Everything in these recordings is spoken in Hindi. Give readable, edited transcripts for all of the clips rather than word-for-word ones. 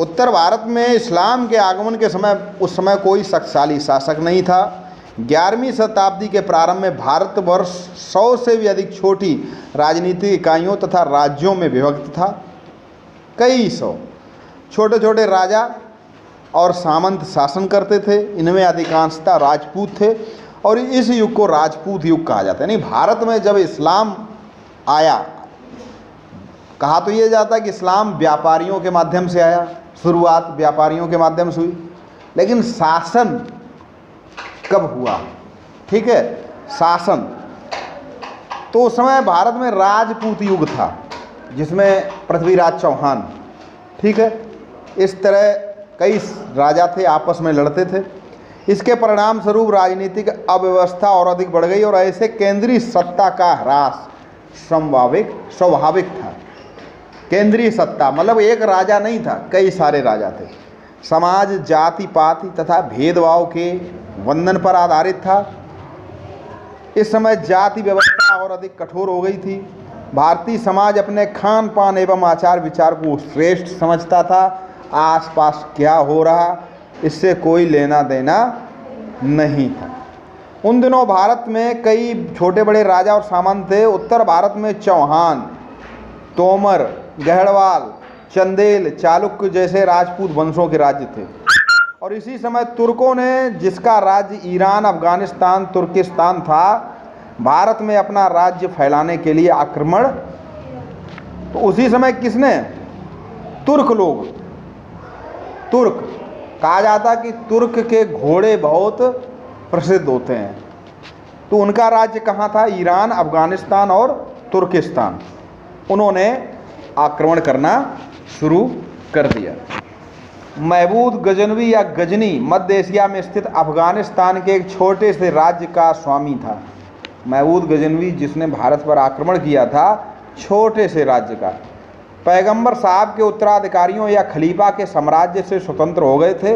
उत्तर भारत में इस्लाम के आगमन के समय उस समय कोई शक्तिशाली शासक नहीं था। 11वीं शताब्दी के प्रारंभ में भारतवर्ष 100 से भी अधिक छोटी राजनीतिक इकाइयों तथा राज्यों में विभक्त था। कई सौ छोटे छोटे राजा और सामंत शासन करते थे। इनमें अधिकांशतः राजपूत थे और इस युग को राजपूत युग कहा जाता है। यानी भारत में जब इस्लाम आया, कहा तो ये जाता है कि इस्लाम व्यापारियों के माध्यम से आया, शुरुआत व्यापारियों के माध्यम से हुई, लेकिन शासन कब हुआ? ठीक है, शासन तो उस समय भारत में राजपूत युग था, जिसमें पृथ्वीराज चौहान, ठीक है, इस तरह कई राजा थे, आपस में लड़ते थे। इसके परिणाम स्वरूप राजनीतिक अव्यवस्था और अधिक बढ़ गई और ऐसे केंद्रीय सत्ता का ह्रास स्वाभाविक था। केंद्रीय सत्ता मतलब एक राजा नहीं था, कई सारे राजा थे। समाज जाति पाति तथा भेदभाव के बंधन पर आधारित था। इस समय जाति व्यवस्था और अधिक कठोर हो गई थी। भारतीय समाज अपने खान पान एवं आचार विचार को श्रेष्ठ समझता था। आसपास क्या हो रहा इससे कोई लेना देना नहीं था। उन दिनों भारत में कई छोटे बड़े राजा और सामंत थे। उत्तर भारत में चौहान, तोमर, गहड़वाल, चंदेल, चालुक्य जैसे राजपूत वंशों के राज्य थे। और इसी समय तुर्कों ने, जिसका राज्य ईरान, अफगानिस्तान, तुर्किस्तान था, भारत में अपना राज्य फैलाने के लिए आक्रमण, तो उसी समय किसने? तुर्क लोग, तुर्क कहा जाता कि तुर्क के घोड़े बहुत प्रसिद्ध होते हैं। तो उनका राज्य कहाँ था? ईरान, अफगानिस्तान और तुर्किस्तान। उन्होंने आक्रमण करना शुरू कर दिया। महमूद गजनवी या गजनी मध्य एशिया में स्थित अफगानिस्तान के एक छोटे से राज्य का स्वामी था। महमूद गजनवी, जिसने भारत पर आक्रमण किया था, छोटे से राज्य का। पैगंबर साहब के उत्तराधिकारियों या खलीफा के साम्राज्य से स्वतंत्र हो गए थे।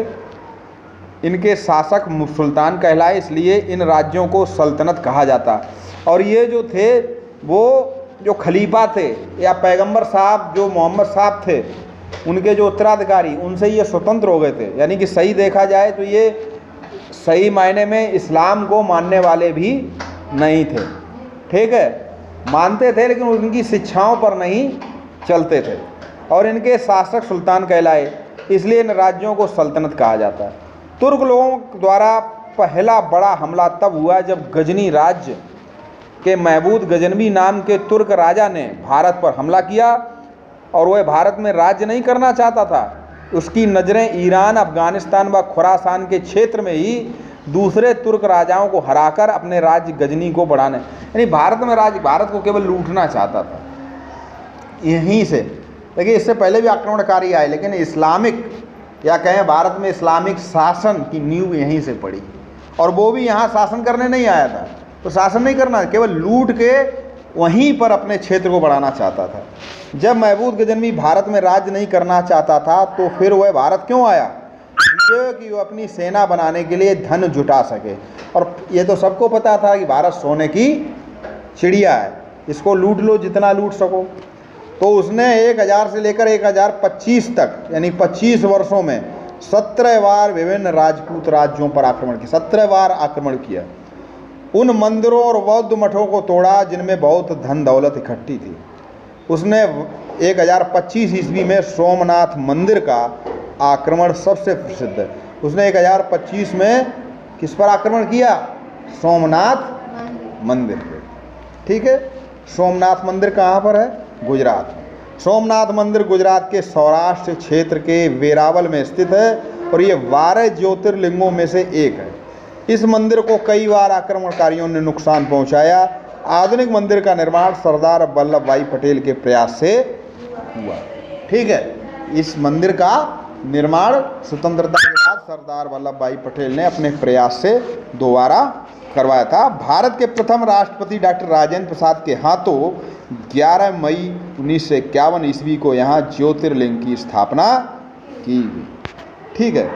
इनके शासक सुल्तान कहलाए, इसलिए इन राज्यों को सल्तनत कहा जाता। और ये जो थे, वो जो खलीफा थे या पैगंबर साहब जो मोहम्मद साहब थे, उनके जो उत्तराधिकारी, उनसे ये स्वतंत्र हो गए थे। यानी कि सही देखा जाए तो ये सही मायने में इस्लाम को मानने वाले भी नहीं थे। ठीक है, मानते थे लेकिन उनकी शिक्षाओं पर नहीं चलते थे। और इनके शासक सुल्तान कहलाए, इसलिए इन राज्यों को सल्तनत कहा जाता है। तुर्क लोगों द्वारा पहला बड़ा हमला तब हुआ जब गजनी राज्य के महमूद गजनवी नाम के तुर्क राजा ने भारत पर हमला किया। और वह भारत में राज्य नहीं करना चाहता था। उसकी नज़रें ईरान, अफगानिस्तान व खुरासान के क्षेत्र में ही दूसरे तुर्क राजाओं को हराकर अपने राज्य गजनी को बढ़ाने, यानी भारत में राज्य, भारत को केवल लूटना चाहता था यहीं से। लेकिन इससे पहले भी आक्रमणकारी आए, लेकिन इस्लामिक या कहें भारत में इस्लामिक शासन की नींव यहीं से पड़ी। और वो भी यहाँ शासन करने नहीं आया था, तो शासन नहीं करना, केवल लूट के वहीं पर अपने क्षेत्र को बढ़ाना चाहता था। जब महमूद गजनवी भारत में राज्य नहीं करना चाहता था तो फिर वह भारत क्यों आया? इसलिए कि वो अपनी सेना बनाने के लिए धन जुटा सके। और ये तो सबको पता था कि भारत सोने की चिड़िया है, इसको लूट लो जितना लूट सको। तो उसने 1000 से लेकर 1025 तक, यानी 25 वर्षों में 17 बार विभिन्न राजपूत राज्यों पर आक्रमण किया। 17 बार आक्रमण किया। उन मंदिरों और बौद्ध मठों को तोड़ा जिनमें बहुत धन दौलत इकट्ठी थी। उसने 1025 ईस्वी में सोमनाथ मंदिर का आक्रमण सबसे प्रसिद्ध है। उसने 1025 में किस पर आक्रमण किया? सोमनाथ मंदिर पे। ठीक है, सोमनाथ मंदिर कहाँ पर है? गुजरात। सोमनाथ मंदिर गुजरात के सौराष्ट्र क्षेत्र के वेरावल में स्थित है और ये 12 ज्योतिर्लिंगों में से एक है। इस मंदिर को कई बार आक्रमणकारियों ने नुकसान पहुंचाया। आधुनिक मंदिर का निर्माण सरदार वल्लभ भाई पटेल के प्रयास से हुआ। ठीक है, इस मंदिर का निर्माण स्वतंत्रता के बाद सरदार वल्लभ भाई पटेल ने अपने प्रयास से दोबारा करवाया था। भारत के प्रथम राष्ट्रपति डॉक्टर राजेंद्र प्रसाद के हाथों 11 मई 1951 ईस्वी को यहाँ ज्योतिर्लिंग की स्थापना की गई। ठीक है।